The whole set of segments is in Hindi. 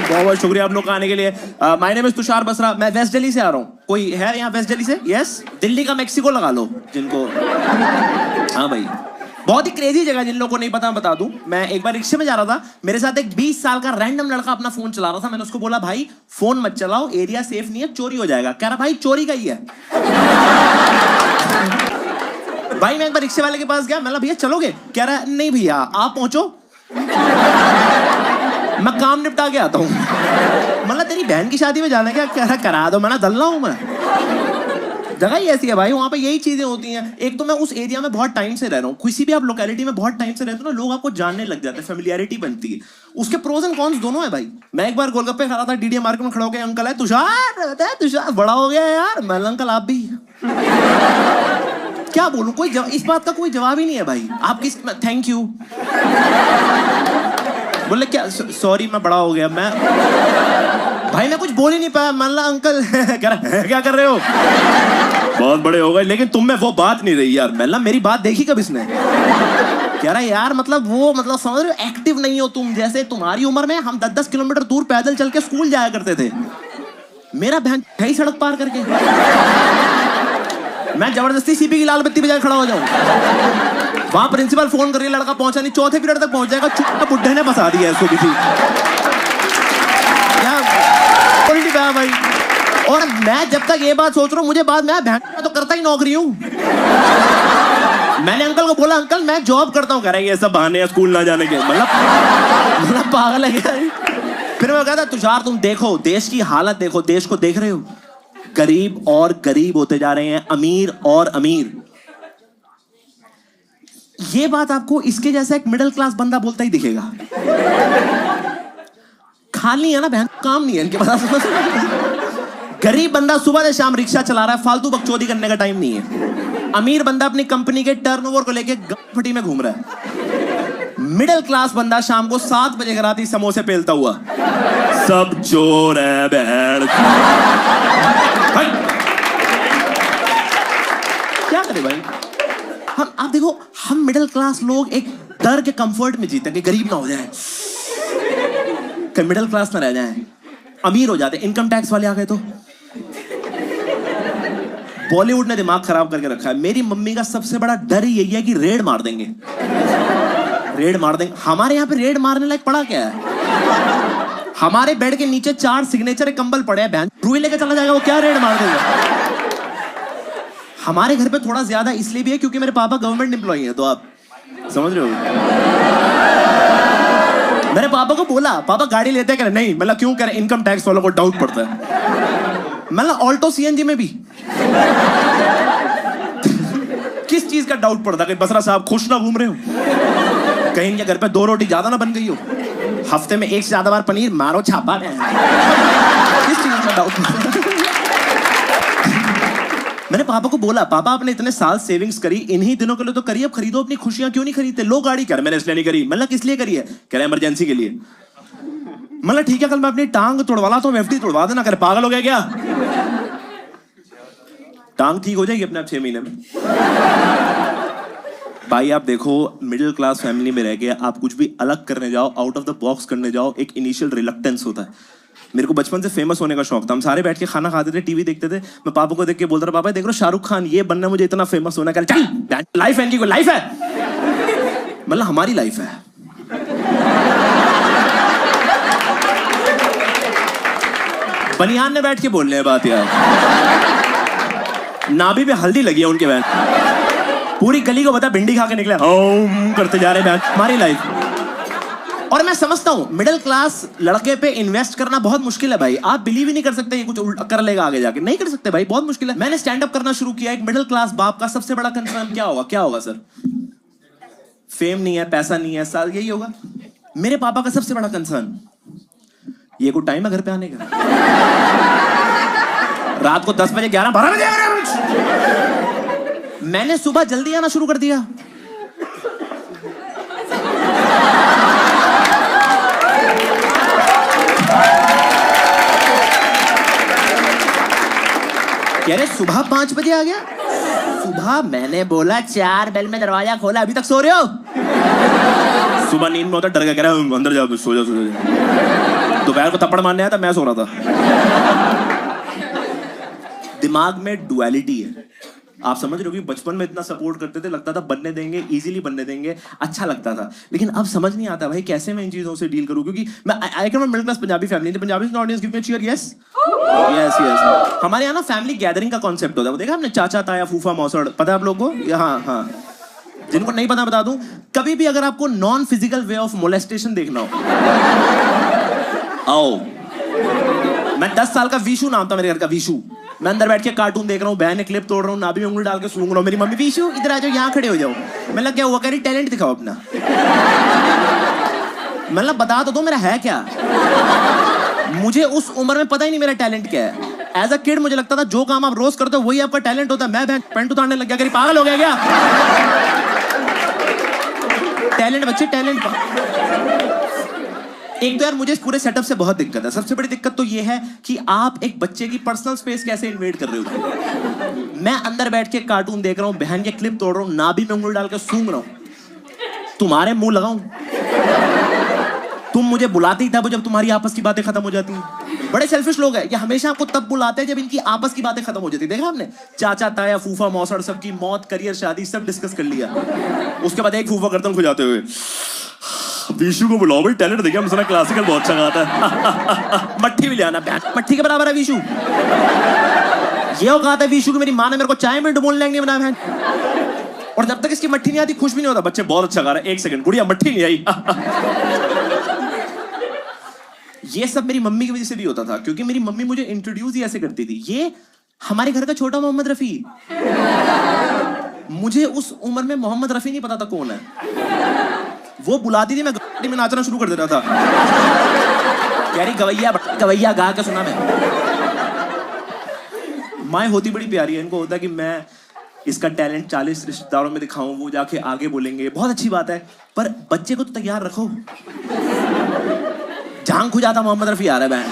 बहुत बहुत शुक्रिया आप लोग का आने के लिए। My name is Tushar Basra, मैं वेस्ट दिल्ली से आ रहा हूँ। कोई है यहाँ वेस्ट दिल्ली से? यस, दिल्ली का मेक्सिको लगा लो जिनको। हाँ भाई, बहुत ही क्रेजी जगह, जिन लोगों को नहीं पता मैं बता दूं। मैं एक बार रिक्शे में जा रहा था, मेरे साथ एक 20 साल का रैंडम लड़का अपना फोन चला रहा था। मैंने उसको बोला भाई फोन मत चलाओ, एरिया सेफ नहीं है, चोरी हो जाएगा। कह रहा भाई चोरी का ही है। भाई मैं एक बार रिक्शे वाले के पास गया, मैं भैया चलोगे? कह रहा नहीं भैया आप पहुंचो, मैं काम निपटा के आता हूँ। मतलब तेरी बहन की शादी में जाना क्या? कह रहा करा दो, मैं दल रहा हूँ। मैं जगह ही ऐसी है भाई, वहां पे यही चीजें होती हैं। एक तो मैं उस एरिया में बहुत टाइम से रह रहा हूँ, किसी भी आप लोकेलिटी में बहुत टाइम से रहते हो ना, लोग आपको जानने लग जाते हैं, फेमिलियरिटी बनती है। उसके प्रोज एंड कॉन्स दोनों है भाई। मैं एक बार गोलगप्पे खा रहा था, डीडीए मार्केट में खड़ा हो गया, अंकल है तुषार, तुषार बड़ा हो गया यार। मैं अंकल आप भी। क्या बोलूं, कोई इस बात का कोई जवाब ही नहीं है भाई। आप किस, थैंक यू बोले क्या? सॉरी मैं बड़ा हो गया। मैं भाई मैं कुछ बोल ही नहीं पाया। मान ला अंकल क्या कर रहे हो? बहुत बड़े हो गए, लेकिन तुम में वो बात नहीं रही यार। मैं मेरी बात देखी कब इसने? कह रहा यार मतलब वो मतलब समझ रहे हो, एक्टिव नहीं हो तुम। जैसे तुम्हारी उम्र में हम 10-10 किलोमीटर दूर पैदल चल के स्कूल जाया करते थे, मेरा बहन कई सड़क पार करके मैं जबरदस्ती सीपी की लाल बत्ती बजाए खड़ा हो जाऊं। वहां प्रिंसिपल फोन कर रही है, लड़का पहुंचा नहीं, चौथे पीरियड तक पहुंच जाएगा। चुप बुड्ढे ने फंसा दिया इसको किसी भाई। और मैं जब तक ये बात सोच रहा हूँ, मुझे बाद में मैं तो करता ही नौकरी हूँ। मैंने अंकल को बोला अंकल मैं जॉब करता हूँ। कह रहे ये सब बहाने हैं स्कूल ना जाने के। मतलब पागल है क्या? फिर मैं कहता तुषार तुम देखो देश की हालत, देखो देश को देख रहे हो, गरीब और गरीब होते जा रहे हैं, अमीर और अमीर। ये बात आपको इसके जैसा एक मिडिल क्लास बंदा बोलता ही दिखेगा। खाली है ना बहन, काम नहीं है इनके पास। गरीब बंदा सुबह से शाम रिक्शा चला रहा है, फालतू बकचोदी करने का टाइम नहीं है। अमीर बंदा अपनी कंपनी के टर्नओवर को लेके गमफटी में घूम रहा है। मिडिल क्लास बंदा शाम को 7 बजे घर आती समोसे पेलता हुआ। सब चोर है बहन। क्या करे भाई? हम आप देखो, हम मिडिल क्लास लोग एक डर के कंफर्ट में जीते कि गरीब ना हो जाए, कि मिडिल क्लास ना रह जाए, अमीर हो जाते। इनकम टैक्स वाले आ गए तो बॉलीवुड ने दिमाग खराब करके रखा है। मेरी मम्मी का सबसे बड़ा डर ही यही है कि रेड मार देंगे, रेड मार देंगे। हमारे यहाँ पे रेड मारने लायक पड़ा क्या है? हमारे बेड के नीचे 4 सिग्नेचर कंबल पड़े हैं, बहन रुई लेके चला जाएगा वो, क्या रेड मार देगा? हमारे घर पे थोड़ा ज्यादा इसलिए भी है क्योंकि मेरे पापा गवर्नमेंट एम्प्लॉई हैं, तो आप समझ रहे हो। मेरे पापा को बोला पापा गाड़ी लेते हैं? नहीं। मतलब क्यों? कह रहे इनकम टैक्स वालों को डाउट पड़ता है। मतलब ऑल्टो सीएनजी में भी किस चीज का डाउट पड़ता है कि बसरा साहब खुश ना घूम रहे हो, कहीं इनके घर पे 2 रोटी ज्यादा ना बन गई हो, हफ्ते में 1 से ज्यादा बार पनीर मारो छापा। किस चीज का डाउट पड़ता है? मैंने पापा को बोला पापा आपने इतने साल सेविंग्स करी, इन्हीं दिनों के लिए तो करी, अब खरीदो अपनी खुशियां, क्यों नहीं खरीदते? लो गाड़ी। कर मैंने इसलिए नहीं करी। मतलब किस लिए करी है? कह रहे इमरजेंसी के लिए। मतलब ठीक है कल मैं अपनी टांग तोड़वा तो एफडी तोड़वा देना। कर पागल हो गया क्या? टांग ठीक हो जाएगी अपने आप 6 महीने में। भाई आप देखो, मिडिल क्लास फैमिली में रह के आप कुछ भी अलग करने जाओ, आउट ऑफ द बॉक्स करने जाओ, एक इनिशियल रिलक्टेंस होता है। मेरे को बचपन से फेमस होने का शौक था। हम सारे बैठ के खाना खाते थे, टीवी देखते थे। मैं पापा को देख के बोलता था पापा देख लो शाहरुख खान ये बनना, मुझे इतना फेमस होना। कर लाइफ है इनकी, कोई लाइफ है? मतलब हमारी लाइफ है। बनियान ने बैठ के बोल रहे हैं बात यार। नाभि पे हल्दी लगी है उनके बहन, पूरी गली को बता भिंडी खा के निकले ओम करते जा रहे बहन। हमारी लाइफ। और मैं समझता हूं मिडिल क्लास लड़के पे इन्वेस्ट करना बहुत मुश्किल है भाई। आप बिलीव ही नहीं कर सकते ये कुछ कर लेगा आगे जाके, नहीं कर सकते भाई, बहुत मुश्किल है। मैंने स्टैंड अप करना शुरू किया। एक मिडिल क्लास बाप का सबसे बड़ा कंसर्न क्या होगा? क्या होगा सर? फेम नहीं है, पैसा नहीं है, साल यही होगा। मेरे पापा का सबसे बड़ा कंसर्न ये कोई टाइम है घर पे आने का? रात को 10 बजे 11-12 बजे आ रहे। मैंने सुबह जल्दी आना शुरू कर दिया। कह रहे सुबह 5 बजे आ गया। सुबह मैंने बोला 4 बेल में दरवाजा खोला, अभी तक सो रहे हो? सुबह नींद में होता डर के कह रहा है अंदर जाओ, सो जाओ। दोपहर को थप्पड़ मारने आया था, मैं सो रहा था। दिमाग में डुअलिटी है। आप समझ रहे हो कि बचपन में इतना सपोर्ट करते थे, लगता था बनने देंगे, इजीली बनने देंगे, अच्छा लगता था। लेकिन अब समझ नहीं आता भाई कैसे मैं इन चीजों से डील करूं, क्योंकि मैं I come middle class Punjabi family, Punjabi audience give me cheer. Yes yes yes. हमारे यहाँ ना फैमिली गैदरिंग का कॉन्सेप्ट होता है, वो देखा आपने, चाचा ताया फूफा मौसड़, पता है आप लोगों को? हाँ हाँ, जिनको नहीं पता बता दूं, कभी भी अगर आपको non physical way of molestation देखना हो, आओ। मैं 10 साल का विशु नाम था मेरे घर का, विशु। मैं अंदर बैठ के कार्टून देख रहा हूँ, बहन ने क्लिप तोड़ रहा हूँ, नाभि में उंगली डाल के सूंघ रहा हूँ। मेरी मम्मी, विशु इधर आ जाओ, यहाँ खड़े हो जाओ। मैं लग क्या हुआ, कह रही टैलेंट दिखाओ अपना। मतलब बता तो दो मेरा है क्या। मुझे उस उम्र में पता ही नहीं मेरा टैलेंट क्या है। एज अ किड मुझे लगता था जो काम आप रोज करते हो वही आपका टैलेंट होता है। मैं बहन पेंट उतारने लग गया, कह रही पागल हो गया क्या। टैलेंट बच्चे, टैलेंट। एक तो यार मुझे इस पूरे सेटअप से बहुत दिक्कत है। सबसे बड़ी दिक्कत तो ये है कि आप एक बच्चे की पर्सनल स्पेस कैसे इन्वेड कर रहे हो। मैं अंदर बैठ के कार्टून देख रहा हूँ, बहन के क्लिप तोड़ रहा हूँ, नाभि में उंगली डाल के सूंघ रहा हूँ। तुम्हारे मुंह लगाऊं? तुम मुझे बुलाते ही तब जब तुम्हारी आपस की बातें खत्म हो जाती हैं। बड़े सेल्फिश लोग हैं, ये हमेशा आपको तब बुलाते हैं जब इनकी आपस की बातें खत्म हो जाती है। देखा आपने, चाचा ताया फूफा मौसड़ सबकी मौत, करियर, शादी सब डिस्कस कर लिया। उसके बाद एक फूफा गर्दन खुजाते हुए, विशु को बुलाओ भाई, टैलेंट देखिए, हम सुना क्लासिकल बहुत अच्छा गाता है। मट्ठी भी ले आना, मट्ठी के बराबर है विशु। ये औकात है विशु की, मेरी माँ ने मेरे को चाय में डुबोलने नहीं बनाया बहन। और जब तक इसकी मट्ठी नहीं आती खुश भी नहीं होता। बच्चे बहुत अच्छा गा रहे हैं, 1 सेकंड गुड़िया मट्ठी नहीं आई। ये सब मेरी मम्मी की वजह से भी होता था, क्योंकि मेरी मम्मी मुझे इंट्रोड्यूस ही ऐसे करती थी। ये हमारे घर का छोटा मोहम्मद रफी। मुझे उस उम्र में मोहम्मद रफी नहीं पता था कौन है। वो बुलाती थी, मैं गाड़ी में नाचना शुरू कर देता था। यारी गवैया गवैया गा के सुना मैं। माँ होती बड़ी प्यारी है, इनको होता है कि मैं इसका टैलेंट 40 रिश्तेदारों में दिखाऊं, वो जाके आगे बोलेंगे, बहुत अच्छी बात है, पर बच्चे को तो तैयार रखो। जान खुजाता मोहम्मद रफी आ रहा है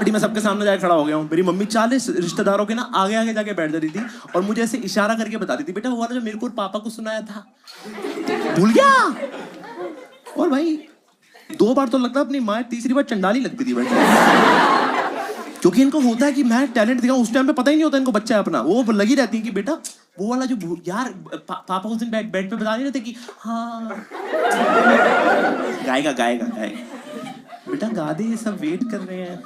मैं सबके सामने जाके खड़ा हो गया हूँ। मेरी मम्मी 40 रिश्तेदारों के ना आगे आगे जाके बैठ जाती थी और मुझे ऐसे इशारा करके बताती थी, बेटा वो वाला जो मेरे को और पापा को सुनाया था भूल गया। और भाई 2 बार तो लगता अपनी माँ, तीसरी बार चंडाली लगती थी भाई। क्योंकि इनको होता है कि मैं टैलेंट दिखाऊं, उस टाइम पे पता ही नहीं होता इनको बच्चा है अपना। वो लगी रहती है कि बेटा वो वाला जो यार पापा उस दिन बेड पे बता नहीं रहते कि हाँ गाएगा गाएगा गाएगा, बेटा गा दे, ये सब वेट कर रहे हैं।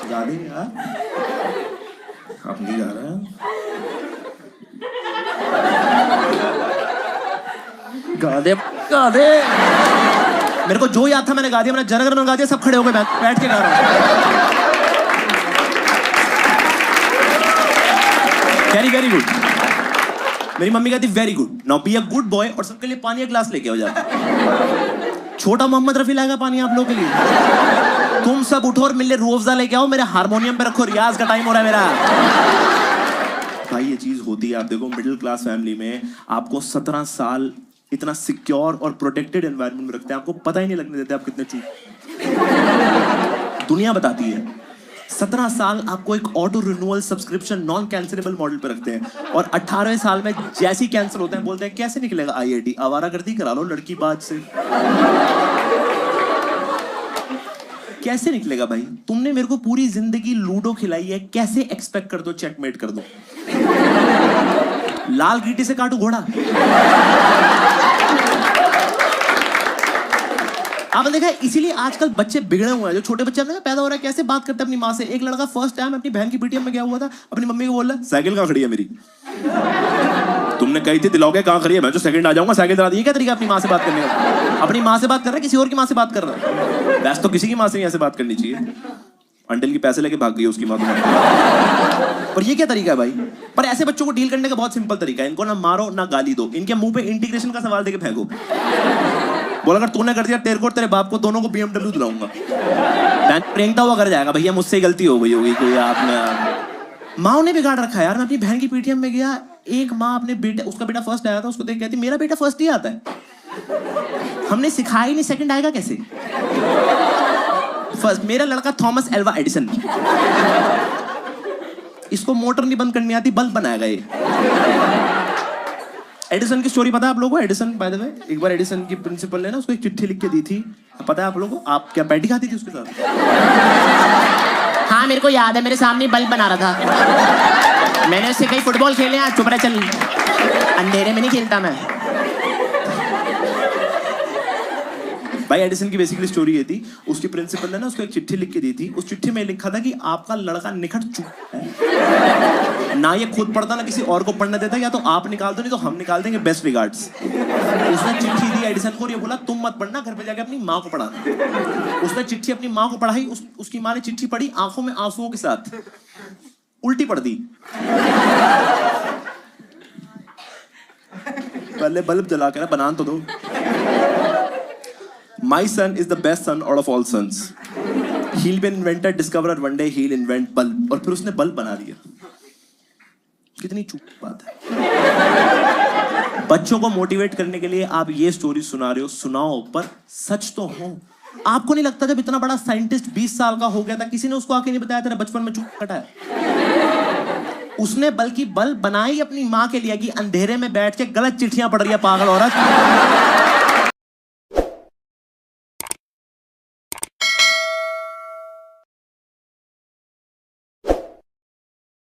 गा दे यार, आप नहीं गा रहे हैं, गा दे गा दे। मेरे को जो याद था मैंने गा दिया, मैंने जनगण गा दिया, सब खड़े हो गए, बैठ के गा रहा हूं। Very very good. मेरी मम्मी कहती very good, now be a good boy, और सबके लिए पानी का ग्लास लेके आओ जाके। छोटा मोहम्मद रफी लाएगा पानी आप लोगों के लिए। तुम सब उठो और मिल रूह अफ़ज़ा लेके आओ, मेरे हारमोनियम पे रखो, रियाज का टाइम हो रहा है मेरा। भाई ये चीज होती है। आप देखो मिडिल क्लास फैमिली में आपको 17 साल इतना सिक्योर और प्रोटेक्टेड एनवायरनमेंट में रखते हैं, आपको पता ही नहीं लगने देते आप कितने चूक। दुनिया बताती है 17 साल आपको एक auto renewal subscription non cancellable model पे रखते हैं, और 18वें साल में जैसे ही कैंसिल होते हैं बोलते हैं कैसे निकलेगा आईआईटी, आवारागर्दी करा लो लड़की बाज से। कैसे निकलेगा भाई? तुमने मेरे को पूरी जिंदगी लूडो खिलाई है, कैसे एक्सपेक्ट कर दो चेकमेट कर दो? लाल गीटी से काटू घोड़ा। आपने देखा है, इसीलिए आजकल बच्चे बिगड़े हुए हैं। जो छोटे बच्चे पैदा हो रहा है कैसे बात करते हैं अपनी माँ से। एक लड़का फर्स्ट टाइम अपनी बहन की पीटीएम में गया हुआ था, अपनी मम्मी को बोल रहा है साइकिल कहाँ खड़ी है मेरी? तुमने कही थी दिलाओगे, कहाँ खड़ी है? मैं जो सेकंड आ जाऊंगा साइकिल दिला दी। ये क्या तरीका अपनी माँ से बात करने का? अपनी माँ से बात कर रहा है, किसी और की माँ से बात कर रहा है। वैसे तो किसी की माँ से ऐसे बात करनी चाहिए। अंटिल की पैसे लेके भाग गई उसकी माँ। पर ये क्या तरीका है भाई? पर ऐसे बच्चों को डील करने का बहुत सिंपल तरीका है, इनको ना मारो ना गाली दो, इनके मुंह पे इंटीग्रेशन का सवाल देके फेंको। बोला अगर तूने कर दिया तेरे को तेरे बाप को दोनों को BMW दिलाऊंगा। प्रेंगता हुआ कर जाएगा, भैया मुझसे गलती हो गई होगी कोई आपने। माँ ने बिगाड़ रखा है यार। मैं अपनी बहन की पीटीएम में गया, एक माँ अपने बेटे, उसका बेटा फर्स्ट आया था, उसको देख कहती मेरा बेटा फर्स्ट ही आता है। हमने सिखाया ही नहीं, सेकंड आएगा कैसे? फर्स्ट मेरा लड़का थॉमस एल्वा एडिसन। इसको मोटर नहीं बंद करनी आती, बल्ब बनाएगा ये। एडिसन की स्टोरी पता है आप लोगों को? एडिसन बाय द वे, एक बार एडिसन की प्रिंसिपल ने ना उसको एक चिट्ठी लिख के दी थी, पता है आप लोगों को? आप क्या पैटी खाती थी उसके साथ? हाँ मेरे को याद है, मेरे सामने बल्ब बना रहा था। मैंने उससे कई फुटबॉल खेले हैं, चुप रह चल, अंधेरे में नहीं खेलता मैं। भाई एडिसन की बेसिकली स्टोरी ये थी, उसकी प्रिंसिपल ने ना उसको एक चिट्ठी लिख के दी थी। उस चिट्ठी में लिखा था कि आपका लड़का निखट चुका है, ना ये खुद पढ़ता ना किसी और को पढ़ने देता, या तो आप निकाल दो नहीं तो हम निकाल देंगे, बेस्ट रिगार्ड्स। उसने चिट्ठी दी एडिसन को और ये बोला तुम मत पढ़ना, घर पे जाके अपनी माँ को पढ़ा। उसने चिट्ठी अपनी माँ को पढ़ाई, उसकी माँ ने चिट्ठी पढ़ी आंखों में आंसुओं के साथ, उल्टी पढ़ दी। पहले बल्ब जला कर बनान तो दो। My son is the best son out of all sons. He'll be an inventor, discoverer, one day he'll invent bulb. और फिर उसने बल्ब बना दिया। कितनी चूक बात है। बच्चों को मोटिवेट करने के लिए आप ये स्टोरी सुना रहे हो, सुनाओ, पर सच तो हो। आपको नहीं लगता जब इतना बड़ा साइंटिस्ट 20 साल का हो गया था, किसी ने उसको आके नहीं बताया तेरा बचपन में चूक कटा है? उसने बल्कि बल्ब बनाई अपनी माँ के लिए कि अंधेरे में बैठ के गलत चिट्ठियां पढ़ रही है पागल औरत।